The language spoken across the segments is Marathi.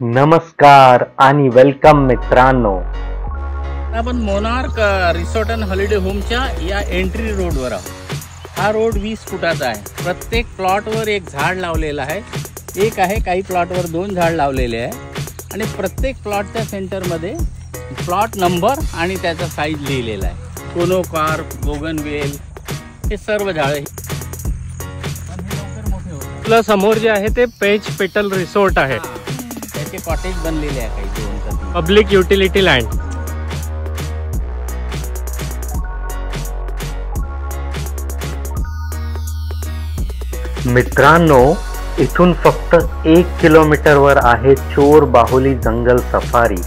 नमस्कार आणि वेलकम मित्रांनो. आपण मोनार्क रिसॉर्ट अँड हॉलिडे होमच्या या एंट्री रोडवर आहोत. हा रोड 20 फुटाचा आहे. प्रत्येक प्लॉटवर एक झाड लावलेलं आहे. एक आहे, काही प्लॉटवर 2 झाड लावलेले आहे आणि प्रत्येक प्लॉटच्या सेंटरमध्ये प्लॉट नंबर आणि त्याचा साईज लिहिलेला आहे. कोनोकॉर्प, बोगनवेल हे सर्व झाडे आपल्या समोर जे आहे ते पेज पेटल रिसॉर्ट आहे. त्याचे कॉटेज बनलेले आहे काही 2-3 पब्लिक युटिलिटी लँड. मित्रांनो, इथून फक्त 1 किलोमीटरवर आहे चोर बाहुली जंगल सफारी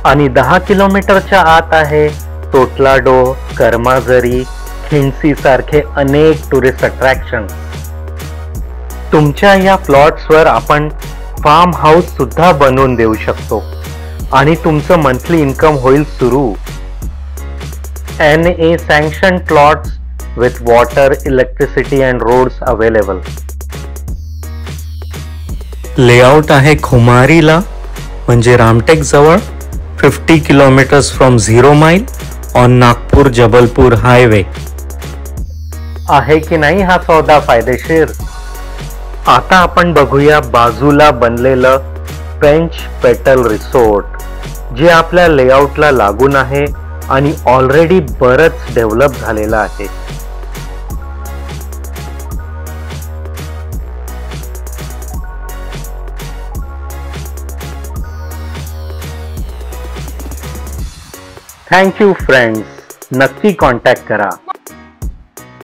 आणि 10 किलोमीटरच्या आत आहे तोटलाडो, कर्माझरी, खिंडसी सारखे अनेक टुरिस्ट अट्रॅक्शन. तुमच्या या प्लॉट्सवर आपण फार्म हाऊस सुद्धा बनवून देऊ शकतो आणि तुमचं मंथली इन्कम होईल सुरू. NA sanctioned plots with water, electricity and roads available. Layout आहे खुमारीला, म्हणजे रामटेक जवळ, 50 किलोमीटर्स फ्रॉम 0 माइल ऑन नागपूर जबलपूर हायवे. आहे की नाही हा सौदा फायदेशीर? आता आपण बघूया बाजूला बनलेलं पेंच पेटल रिसॉर्ट, जे आपल्या लेआउटला लागून आहे आणि ऑलरेडी बरंच डेव्हलप झालेलं आहे. Thank you friends. नक्की कॉन्टॅक्ट करा.